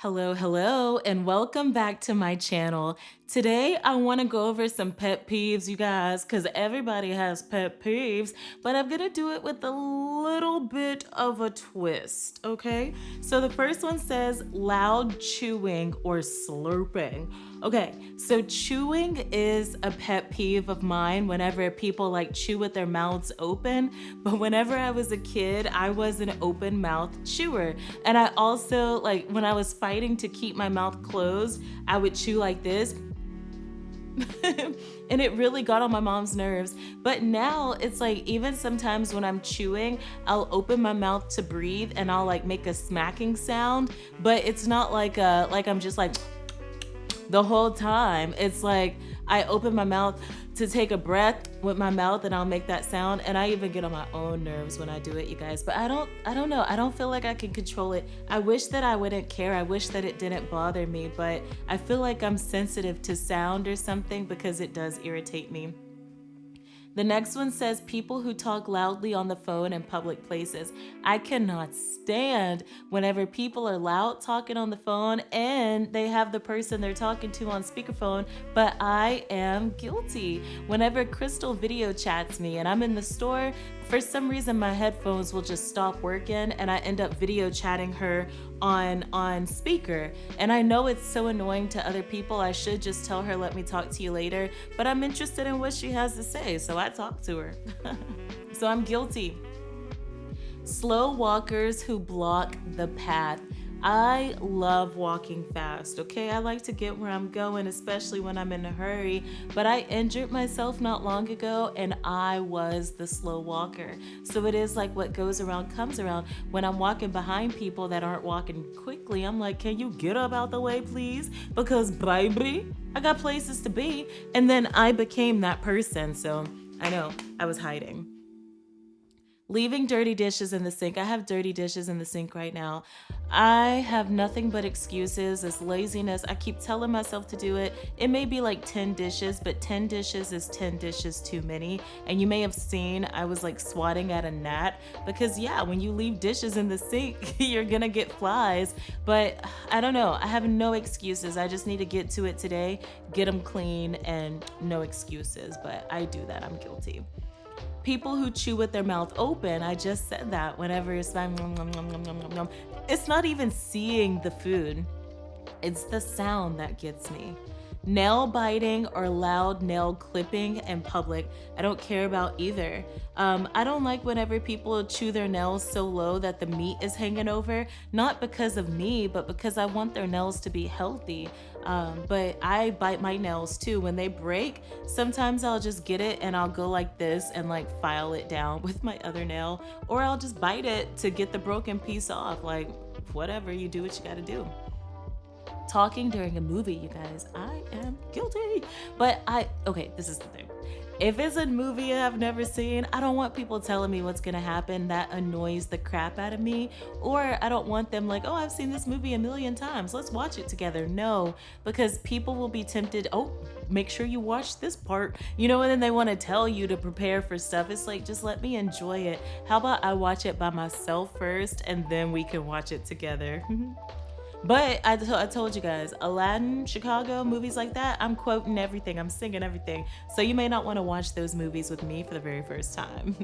Hello, and welcome back to my channel. Today, I want to go over some pet peeves, you guys, because everybody has pet peeves, but I'm going to do it with a little bit of a twist, okay? So the first one says loud chewing or slurping. Okay, so chewing is a pet peeve of mine whenever people like chew with their mouths open, but whenever I was a kid, I was an open mouth chewer. And I also, like, when I was fighting to keep my mouth closed, I would chew like this. And it really got on my mom's nerves. But now it's like, even sometimes when I'm chewing, I'll open my mouth to breathe and I'll like make a smacking sound, but it's not like I'm just like the whole time. It's like I open my mouth to take a breath with my mouth and I'll make that sound, and I even get on my own nerves when I do it, you guys. But I don't know. I don't feel like I can control it. I wish that I wouldn't care. I wish that it didn't bother me, but I feel like I'm sensitive to sound or something because it does irritate me. The next one says people who talk loudly on the phone in public places. I cannot stand whenever people are loud talking on the phone and they have the person they're talking to on speakerphone, but I am guilty. Whenever Crystal video chats me and I'm in the store, for some reason my headphones will just stop working and I end up video chatting her on speaker, and I know it's so annoying to other people. I should just tell her, let me talk to you later, but I'm interested in what she has to say, so I talk to her. So I'm guilty. Slow walkers who block the path. I love walking fast, okay? I like to get where I'm going, especially when I'm in a hurry. But I injured myself not long ago and I was the slow walker. So it is like what goes around comes around. When I'm walking behind people that aren't walking quickly, I'm like, can you get up out the way, please? Because baby, I got places to be. And then I became that person. So I know I was hiding. Leaving dirty dishes in the sink. I have dirty dishes in the sink right now. I have nothing but excuses. It's laziness. I keep telling myself to do it. It may be like 10 dishes, but 10 dishes is 10 dishes too many. And you may have seen I was like swatting at a gnat because, yeah, when you leave dishes in the sink, you're gonna get flies. But I don't know. I have no excuses. I just need to get to it today, get them clean, and no excuses. But I do that. I'm guilty. People who chew with their mouth open, I just said that whenever it's like, nom, nom, nom, nom, nom, nom, nom. It's not even seeing the food, it's the sound that gets me. Nail biting or loud nail clipping in public. I don't care about either. I don't like whenever people chew their nails so low that the meat is hanging over, not because of me, but because I want their nails to be healthy. But I bite my nails too. When they break, sometimes I'll just get it and I'll go like this and like file it down with my other nail, or I'll just bite it to get the broken piece off. Like, whatever, you do what you gotta do. Talking during a movie, you guys, I am guilty. But okay, this is the thing. If it's a movie I've never seen, I don't want people telling me what's gonna happen. That annoys the crap out of me. Or I don't want them like, oh, I've seen this movie a million times, let's watch it together. No, because people will be tempted, oh, make sure you watch this part, and then they want to tell you to prepare for stuff. It's like, just let me enjoy it. How about I watch it by myself first and then we can watch it together? But I told you guys, Aladdin, Chicago, movies like that, I'm quoting everything, I'm singing everything. So you may not want to watch those movies with me for the very first time.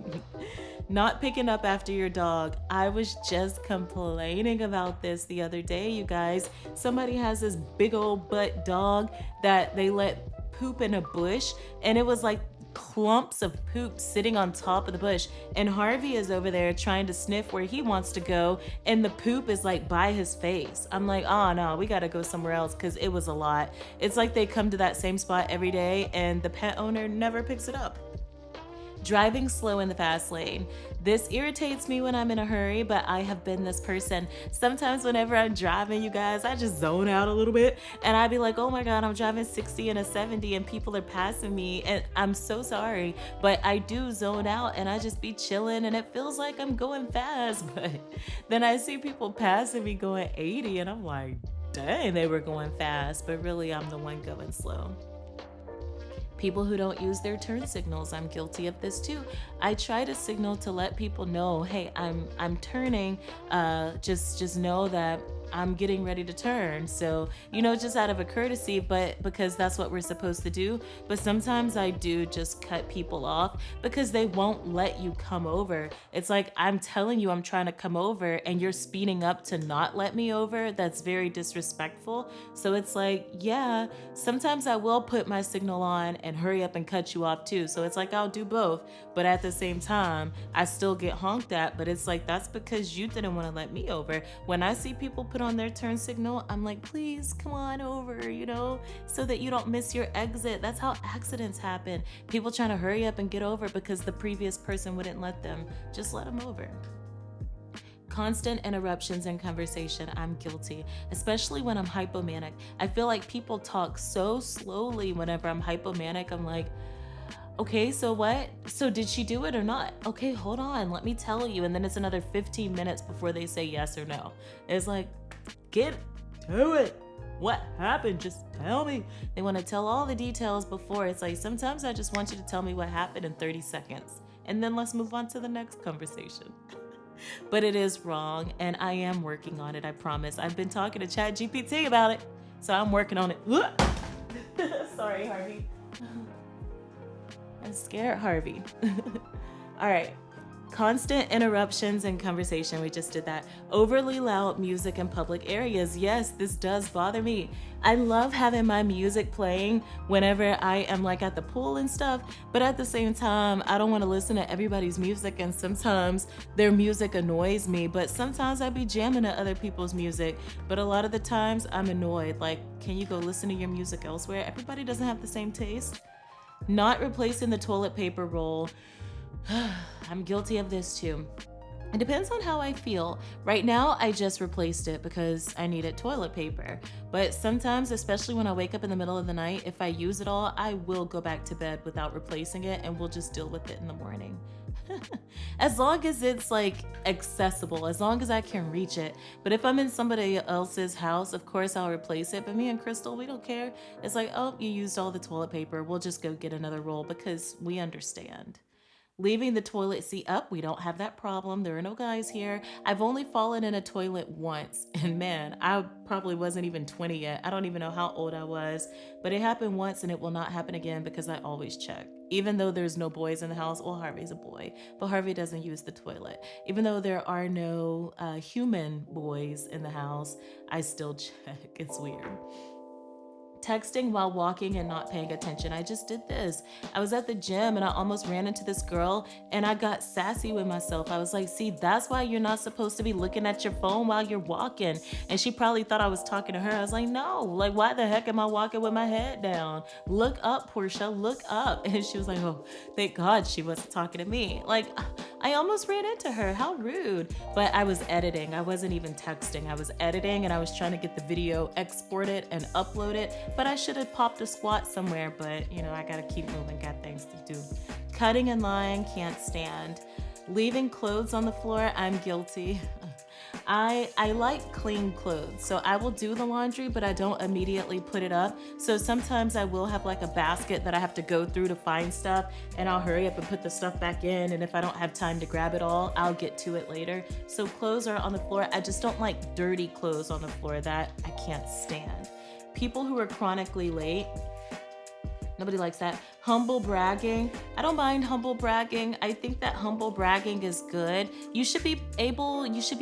Not picking up after your dog. I was just complaining about this the other day, you guys. Somebody has this big old butt dog that they let poop in a bush, and it was like clumps of poop sitting on top of the bush, and Harvey is over there trying to sniff where he wants to go, and the poop is like by his face. I'm like, oh no, we gotta go somewhere else because it was a lot. It's like they come to that same spot every day and the pet owner never picks it up. Driving slow in the fast lane. This irritates me when I'm in a hurry, but I have been this person. Sometimes whenever I'm driving, you guys, I just zone out a little bit and I'd be like, oh my God, I'm driving 60 and a 70 and people are passing me, and I'm so sorry, but I do zone out and I just be chilling and it feels like I'm going fast, but then I see people passing me going 80 and I'm like, dang, they were going fast, but really I'm the one going slow. People who don't use their turn signals. I'm guilty of this too. I try to signal to let people know, hey, I'm turning. Just know that I'm getting ready to turn. So, just out of a courtesy, but because that's what we're supposed to do. But sometimes I do just cut people off because they won't let you come over. It's like I'm telling you I'm trying to come over and you're speeding up to not let me over. That's very disrespectful. So it's like, yeah, sometimes I will put my signal on and hurry up and cut you off too. So it's like I'll do both. But at the same time, I still get honked at. But it's like, that's because you didn't want to let me over. When I see people put on their turn signal, I'm like, please come on over, so that you don't miss your exit. That's how accidents happen. People trying to hurry up and get over because the previous person wouldn't let them. Just let them over. Constant interruptions in conversation. I'm guilty, especially when I'm hypomanic. I feel like people talk so slowly whenever I'm hypomanic. I'm like, okay, so what? So did she do it or not? Okay, hold on, let me tell you. And then it's another 15 minutes before they say yes or no. It's like, get to it. What happened? Just tell me. They want to tell all the details before. It's like, sometimes I just want you to tell me what happened in 30 seconds. And then let's move on to the next conversation. But it is wrong, and I am working on it, I promise. I've been talking to ChatGPT about it, so I'm working on it. Sorry, Harvey. I'm scared, Harvey. All right. Constant interruptions in conversation. We just did that. Overly loud music in public areas. Yes, this does bother me. I love having my music playing whenever I am like at the pool and stuff, but at the same time, I don't want to listen to everybody's music, and sometimes their music annoys me, but sometimes I be jamming to other people's music, but a lot of the times I'm annoyed. Like, can you go listen to your music elsewhere? Everybody doesn't have the same taste. Not replacing the toilet paper roll. I'm guilty of this too. It depends on how I feel. Right now, I just replaced it because I needed toilet paper. But sometimes, especially when I wake up in the middle of the night, if I use it all, I will go back to bed without replacing it, and we'll just deal with it in the morning. As long as it's like accessible, as long as I can reach it. But if I'm in somebody else's house, of course I'll replace it. But me and Crystal, we don't care. It's like, oh, you used all the toilet paper. We'll just go get another roll because we understand. Leaving the toilet seat up, we don't have that problem. There are no guys here. I've only fallen in a toilet once, and man, I probably wasn't even 20 yet. I don't even know how old I was, but it happened once and it will not happen again because I always check. Even though there's no boys in the house, well, Harvey's a boy, but Harvey doesn't use the toilet. Even though there are no human boys in the house, I still check. It's weird. Texting while walking and not paying attention. I just did this. I was at the gym and I almost ran into this girl and I got sassy with myself. I was like, see, that's why you're not supposed to be looking at your phone while you're walking. And she probably thought I was talking to her. I was like, no, like, why the heck am I walking with my head down? Look up, Portia, look up. And she was like, oh, thank God she wasn't talking to me. Like, I almost ran into her. How rude. But I was editing. I wasn't even texting. I was editing and I was trying to get the video exported and uploaded. But I should have popped a squat somewhere. But, I got to keep moving. Got things to do. Cutting and lying, can't stand. Leaving clothes on the floor, I'm guilty. I like clean clothes, so I will do the laundry, but I don't immediately put it up. So sometimes I will have like a basket that I have to go through to find stuff, and I'll hurry up and put the stuff back in. And if I don't have time to grab it all, I'll get to it later. So clothes are on the floor. I just don't like dirty clothes on the floor. That I can't stand. People who are chronically late. Nobody likes that. Humble bragging. I don't mind humble bragging. I think that humble bragging is good. You should be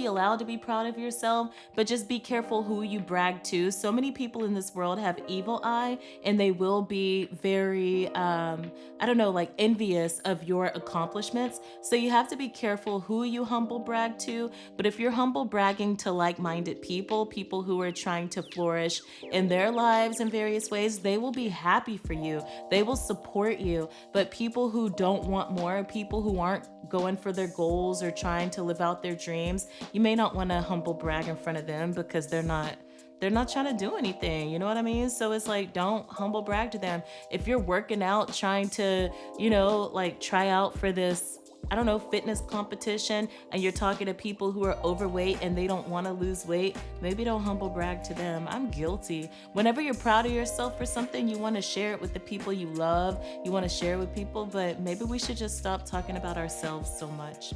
allowed to be proud of yourself, but just be careful who you brag to. So many people in this world have evil eye and they will be very, envious of your accomplishments. So you have to be careful who you humble brag to. But if you're humble bragging to like-minded people who are trying to flourish in their lives in various ways, they will be happy for you. They will support you. But people who don't want more, people who aren't going for their goals or trying to live out their dreams, you may not want to humble brag in front of them because they're not trying to do anything. You know what I mean? So it's like, don't humble brag to them. If you're working out, trying to, try out for this, fitness competition, and you're talking to people who are overweight and they don't want to lose weight, maybe don't humble brag to them. I'm guilty. Whenever you're proud of yourself for something, you want to share it with the people you love. You want to share it with people, but maybe we should just stop talking about ourselves so much.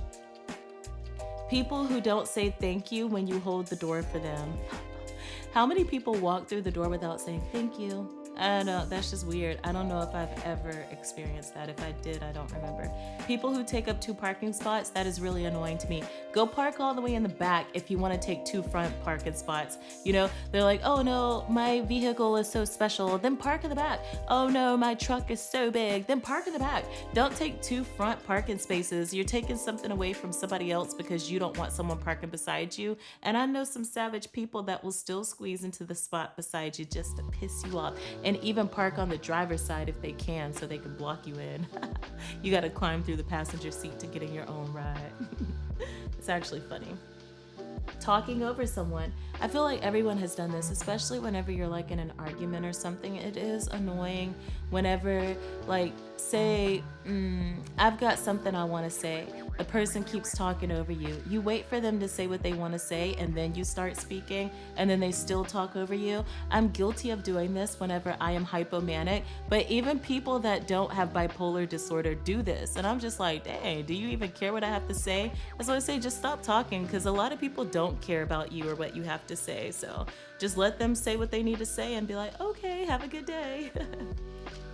People who don't say thank you when you hold the door for them. How many people walk through the door without saying thank you? I know that's just weird. I don't know if I've ever experienced that. If I did, I don't remember. People who take up two parking spots, that is really annoying to me. Go park all the way in the back if you want to take two front parking spots. You know, they're like, oh no, my vehicle is so special, then park in the back. Oh no, my truck is so big, then park in the back. Don't take two front parking spaces. You're taking something away from somebody else because you don't want someone parking beside you. And I know some savage people that will still squeeze into the spot beside you just to piss you off. And even park on the driver's side if they can so they can block you in. You got to climb through the passenger seat to get in your own ride. It's actually funny. Talking over someone. I feel like everyone has done this, especially whenever you're like in an argument or something. It is annoying whenever, like, say, I've got something I want to say. The person keeps talking over you. You wait for them to say what they want to say and then you start speaking and then they still talk over you. I'm guilty of doing this whenever I am hypomanic, but even people that don't have bipolar disorder do this. And I'm just like, dang, do you even care what I have to say? That's why I say just stop talking, because a lot of people don't care about you or what you have to say. So just let them say what they need to say and be like, okay, have a good day.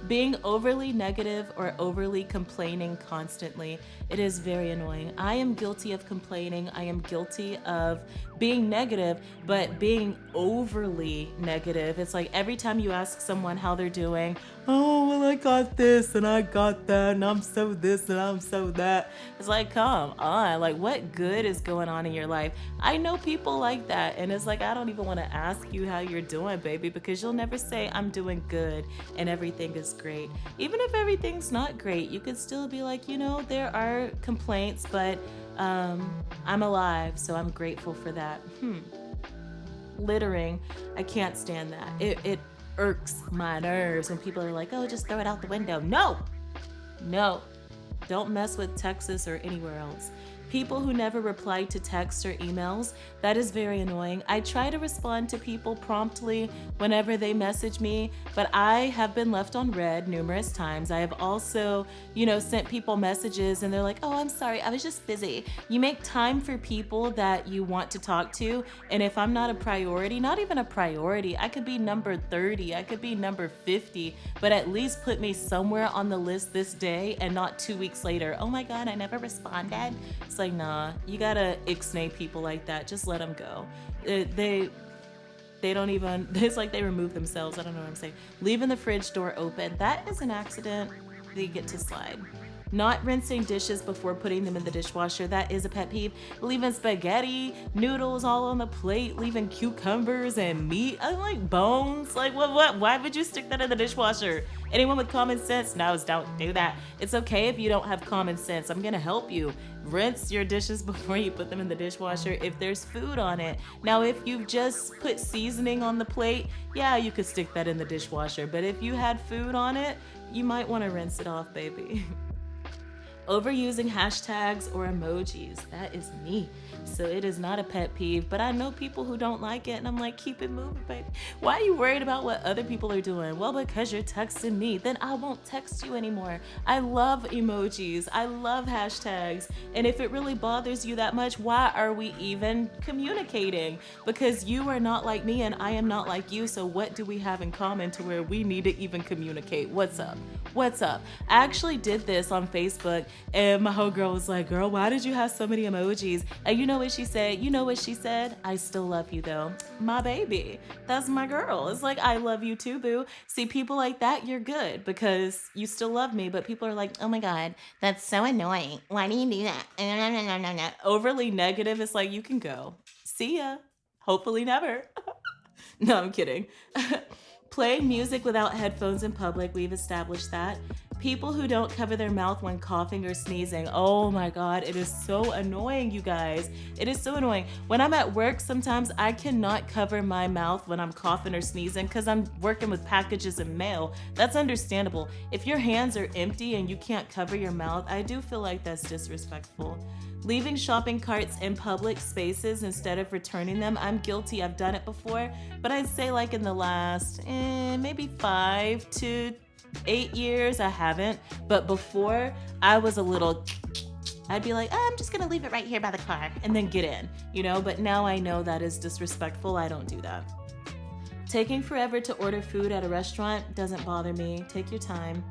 Being overly negative or overly complaining constantly, it is very annoying. I am guilty of complaining. I am guilty of being negative, but being overly negative. It's like every time you ask someone how they're doing, oh, well, I got this and I got that and I'm so this and I'm so that. It's like, come on, like what good is going on in your life? I know people like that, and it's like, I don't even want to ask you how you're doing, baby, because you'll never say I'm doing good and everything is great. Even if everything's not great, you could still be like, you know, there are complaints, but I'm alive, so I'm grateful for that. Littering, I can't stand that. It irks my nerves when people are like, oh, just throw it out the window. No, don't mess with Texas or anywhere else. People who never reply to texts or emails, that is very annoying. I try to respond to people promptly whenever they message me, but I have been left on read numerous times. I have also, sent people messages and they're like, oh, I'm sorry, I was just busy. You make time for people that you want to talk to, and if I'm not a priority, not even a priority, I could be number 30, I could be number 50, but at least put me somewhere on the list this day and not 2 weeks later, oh my God, I never responded. It's like, nah, you gotta ixnay people like that. Just let them go. They don't even, it's like they remove themselves. I don't know what I'm saying. Leaving the fridge door open, that is an accident. They get to slide. Not rinsing dishes before putting them in the dishwasher, that is a pet peeve. Leaving spaghetti, noodles all on the plate, leaving cucumbers and meat, I like bones. Like what? Why would you stick that in the dishwasher? Anyone with common sense knows don't do that. It's okay if you don't have common sense. I'm gonna help you. Rinse your dishes before you put them in the dishwasher if there's food on it. Now, if you've just put seasoning on the plate, yeah, you could stick that in the dishwasher. But if you had food on it, you might want to rinse it off, baby. Overusing hashtags or emojis, that is me. So it is not a pet peeve, but I know people who don't like it, and I'm like, keep it moving, baby. Why are you worried about what other people are doing? Well, because you're texting me, then I won't text you anymore. I love emojis, I love hashtags, and if it really bothers you that much, why are we even communicating? Because you are not like me and I am not like you, so what do we have in common to where we need to even communicate? What's up? I actually did this on Facebook, and my whole girl was like, girl, why did you have so many emojis? And you know what she said? I still love you though. My baby. That's my girl. It's like, I love you too, boo. See, people like that, you're good because you still love me, but people are like, oh my God, that's so annoying. Why do you do that? No. Overly negative, it's like, you can go. See ya. Hopefully never. No, I'm kidding. Playing music without headphones in public, we've established that. People who don't cover their mouth when coughing or sneezing. Oh my God, it is so annoying, you guys. It is so annoying. When I'm at work, sometimes I cannot cover my mouth when I'm coughing or sneezing because I'm working with packages and mail. That's understandable. If your hands are empty and you can't cover your mouth, I do feel like that's disrespectful. Leaving shopping carts in public spaces instead of returning them. I'm guilty. I've done it before, but I'd say like in the last maybe 5 to 8 years, I haven't. But before, I was a little, I'd be like, I'm just gonna leave it right here by the car and then get in, But now I know that is disrespectful. I don't do that. Taking forever to order food at a restaurant doesn't bother me. Take your time.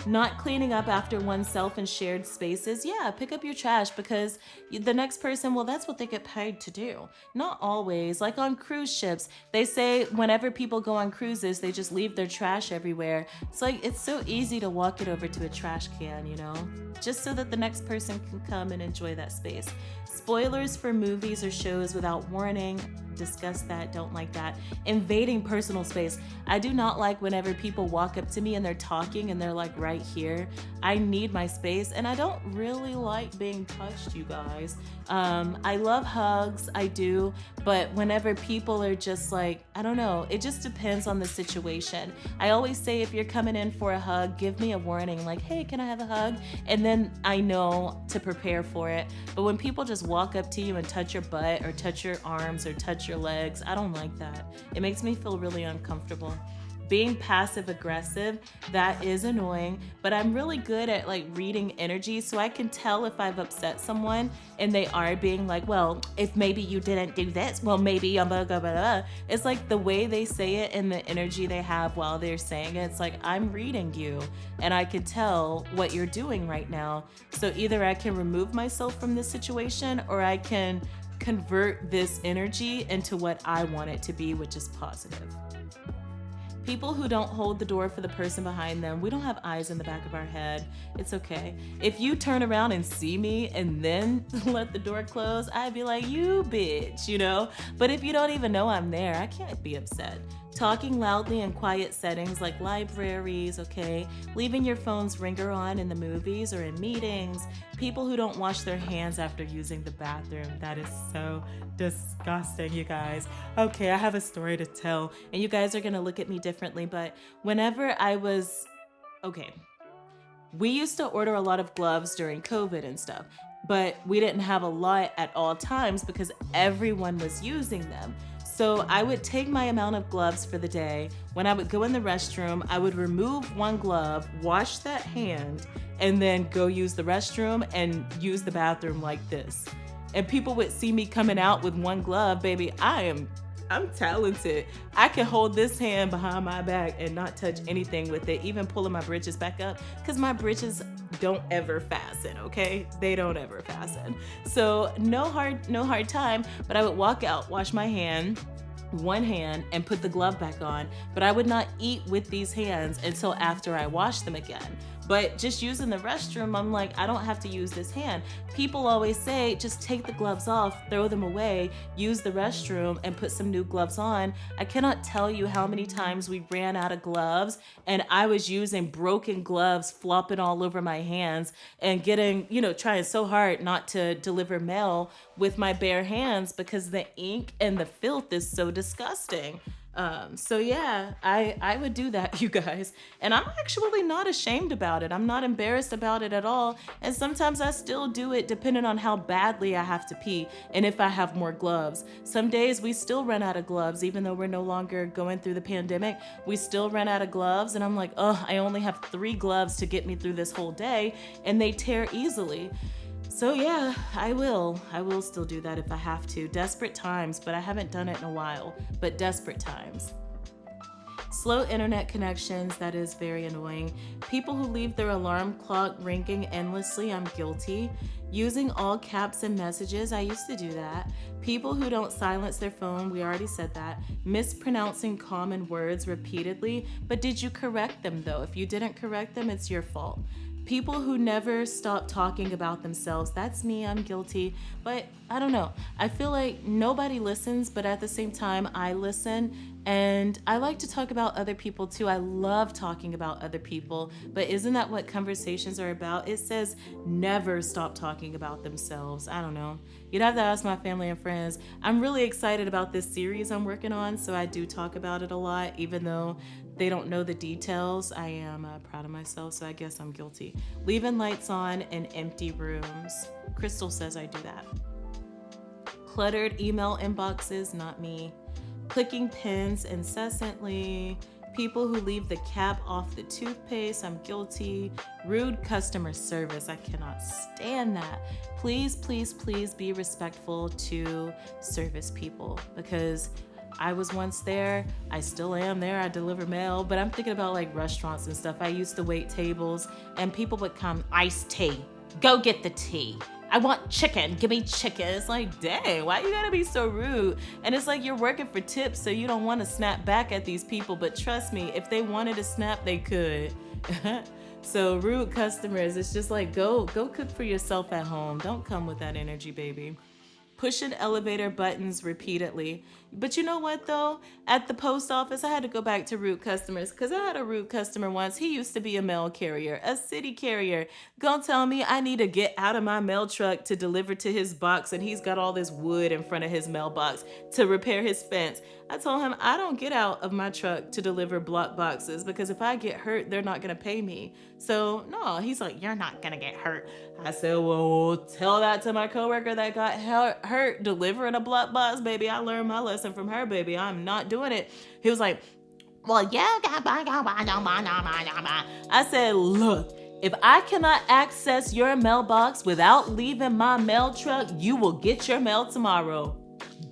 Not cleaning up after oneself in shared spaces. Yeah, pick up your trash because the next person, well, that's what they get paid to do. Not always. Like on cruise ships, they say whenever people go on cruises, they just leave their trash everywhere. It's like, it's so easy to walk it over to a trash can, you know? Just so that the next person can come and enjoy that space. Spoilers for movies or shows without warning. Discuss that, don't like that. Invading personal space. I do not like whenever people walk up to me and they're talking and they're like right here. I need my space and I don't really like being touched, you guys. I love hugs, I do, but whenever people are just like, I don't know, it just depends on the situation. I always say if you're coming in for a hug, give me a warning like, hey, can I have a hug? And then I know to prepare for it. But when people just walk up to you and touch your butt or touch your arms or touch your legs, I don't like that. It makes me feel really uncomfortable. Being passive aggressive, that is annoying, but I'm really good at like reading energy, so I can tell if I've upset someone and they are being like, well, if maybe you didn't do this, well, maybe blah, blah, blah, blah. It's like the way they say it and the energy they have while they're saying it. It's like, I'm reading you and I can tell what you're doing right now. So either I can remove myself from this situation or I can convert this energy into what I want it to be, which is positive. People who don't hold the door for the person behind them, we don't have eyes in the back of our head. It's okay. If you turn around and see me and then let the door close, I'd be like, you bitch, you know? But if you don't even know I'm there, I can't be upset. Talking loudly in quiet settings like libraries, okay? Leaving your phone's ringer on in the movies or in meetings. People who don't wash their hands after using the bathroom. That is so disgusting, you guys. Okay, I have a story to tell, and you guys are gonna look at me differently, but whenever I was, okay, we used to order a lot of gloves during COVID and stuff, but we didn't have a lot at all times because everyone was using them. So I would take my amount of gloves for the day. When I would go in the restroom, I would remove one glove, wash that hand, and then go use the restroom and use the bathroom like this. And people would see me coming out with one glove, baby, I'm talented. I can hold this hand behind my back and not touch anything with it, even pulling my britches back up, because my britches don't ever fasten, okay? They don't ever fasten. So no hard time, but I would walk out, wash my hand, one hand, and put the glove back on, but I would not eat with these hands until after I wash them again. But just using the restroom, I'm like, I don't have to use this hand. People always say, just take the gloves off, throw them away, use the restroom, and put some new gloves on. I cannot tell you how many times we ran out of gloves and I was using broken gloves flopping all over my hands and getting, trying so hard not to deliver mail with my bare hands because the ink and the filth is so disgusting. So yeah, I would do that, you guys. And I'm actually not ashamed about it. I'm not embarrassed about it at all. And sometimes I still do it depending on how badly I have to pee and if I have more gloves. Some days we still run out of gloves, even though we're no longer going through the pandemic. We still run out of gloves and I'm like, oh, I only have 3 gloves to get me through this whole day and they tear easily. So yeah, I will still do that if I have to. Desperate times, but I haven't done it in a while, but desperate times. Slow internet connections, that is very annoying. People who leave their alarm clock ringing endlessly, I'm guilty. Using all caps in messages, I used to do that. People who don't silence their phone, we already said that. Mispronouncing common words repeatedly, but did you correct them though? If you didn't correct them, it's your fault. People who never stop talking about themselves, that's me, I'm guilty. But I don't know. I feel like nobody listens, but at the same time, I listen. And I like to talk about other people too. I love talking about other people, but isn't that what conversations are about? It says never stop talking about themselves. I don't know. You'd have to ask my family and friends. I'm really excited about this series I'm working on, so I do talk about it a lot, even though they don't know the details. I am proud of myself, so I guess I'm guilty. Leaving lights on in empty rooms. Crystal says I do that. Cluttered email inboxes, not me. Clicking pens incessantly. People who leave the cap off the toothpaste, I'm guilty. Rude customer service, I cannot stand that. Please, please, please be respectful to service people because I was once there. I still am there. I deliver mail, but I'm thinking about like restaurants and stuff. I used to wait tables and people would come, iced tea. Go get the tea. I want chicken. Give me chicken. It's like, dang, why you gotta be so rude? And it's like you're working for tips, so you don't want to snap back at these people. But trust me, if they wanted to snap, they could. So rude customers, it's just like go cook for yourself at home. Don't come with that energy, baby. Pushing elevator buttons repeatedly. But you know what though? At the post office, I had to go back to rude customers because I had a rude customer once. He used to be a mail carrier, a city carrier. Gonna tell me I need to get out of my mail truck to deliver to his box, and he's got all this wood in front of his mailbox to repair his fence. I told him I don't get out of my truck to deliver block boxes because if I get hurt, they're not gonna pay me. So no, he's like, you're not gonna get hurt. I said, well, tell that to my coworker that got hurt delivering a block box, baby. I learned my lesson from her, baby. I'm not doing it. He was like, well, yeah. I said, look, if I cannot access your mailbox without leaving my mail truck, you will get your mail tomorrow,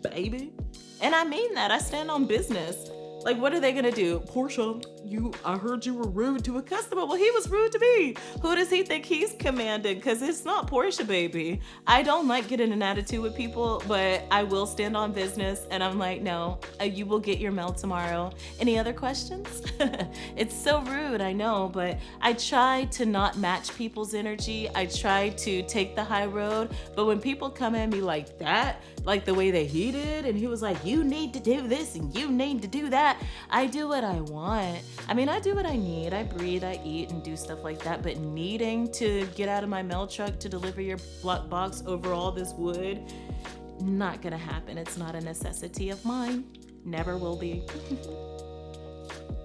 baby. And I mean that. I stand on business. Like, what are they gonna do? Portia, I heard you were rude to a customer. Well, he was rude to me. Who does he think he's commanding? Because it's not Portia, baby. I don't like getting an attitude with people, but I will stand on business. And I'm like, no, you will get your mail tomorrow. Any other questions? It's so rude, I know, but I try to not match people's energy. I try to take the high road. But when people come at me like that, like the way that he did, and he was like, you need to do this and you need to do that, I do what I want. I mean, I do what I need. I breathe, I eat, and do stuff like that. But needing to get out of my mail truck to deliver your block box over all this wood, not gonna happen. It's not a necessity of mine. Never will be.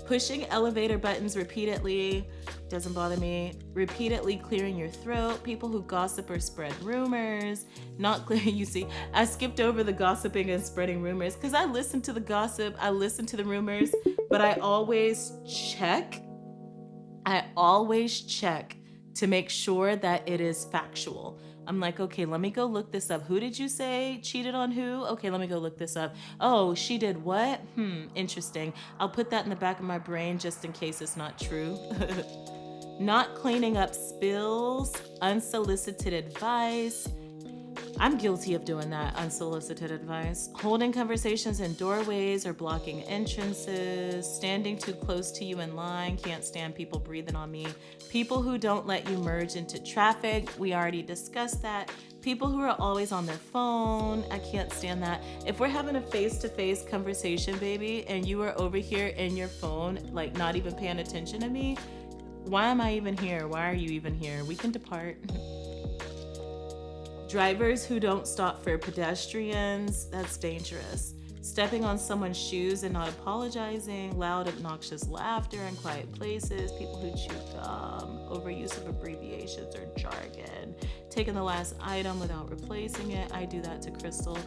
Pushing elevator buttons repeatedly doesn't bother me. Repeatedly clearing your throat. People who gossip or spread rumors. Not clear. You see, I skipped over the gossiping and spreading rumors because I listen to the gossip, I listen to the rumors, but I always check. I always check to make sure that it is factual. I'm like, okay, let me go look this up. Who did you say cheated on who? Okay, let me go look this up. Oh, she did what? Interesting. I'll put that in the back of my brain just in case it's not true. Not cleaning up spills, unsolicited advice. I'm guilty of doing that, unsolicited advice. Holding conversations in doorways or blocking entrances. Standing too close to you in line. Can't stand people breathing on me. People who don't let you merge into traffic. We already discussed that. People who are always on their phone. I can't stand that. If we're having a face-to-face conversation, baby, and you are over here in your phone, like not even paying attention to me, why am I even here? Why are you even here? We can depart. Drivers who don't stop for pedestrians, that's dangerous. Stepping on someone's shoes and not apologizing, loud, obnoxious laughter in quiet places, people who chew gum, overuse of abbreviations or jargon, taking the last item without replacing it, I do that to Crystal.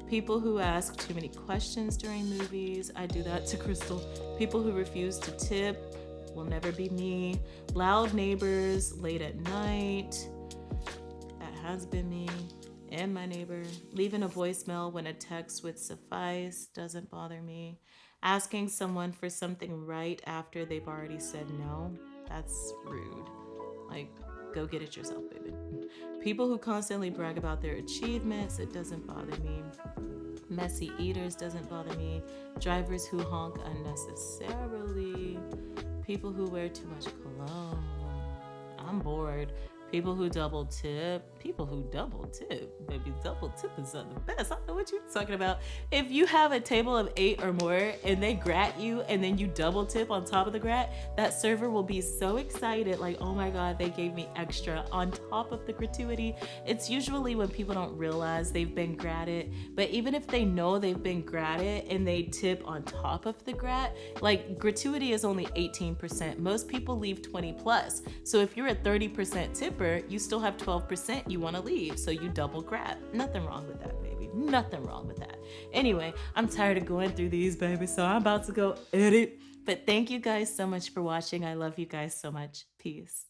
People who ask too many questions during movies, I do that to Crystal. People who refuse to tip, will never be me. Loud neighbors late at night, has been me and my neighbor. Leaving a voicemail when a text would suffice doesn't bother me. Asking someone for something right after they've already said no, that's rude. Like, go get it yourself, baby. People who constantly brag about their achievements, it doesn't bother me. Messy eaters doesn't bother me. Drivers who honk unnecessarily. People who wear too much cologne. I'm bored. People who double tip. Baby, double tip is the best. I don't know what you're talking about. If you have a table of 8 or more and they grat you and then you double tip on top of the grat, that server will be so excited, like, oh my God, they gave me extra on top of the gratuity. It's usually when people don't realize they've been gratted, but even if they know they've been gratted and they tip on top of the grat, like gratuity is only 18%. Most people leave 20 plus. So if you're a 30% tipper, you still have 12% you want to leave. So you double grat. Nothing wrong with that, baby. Nothing wrong with that. Anyway, I'm tired of going through these, baby. So I'm about to go edit. But thank you guys so much for watching. I love you guys so much. Peace.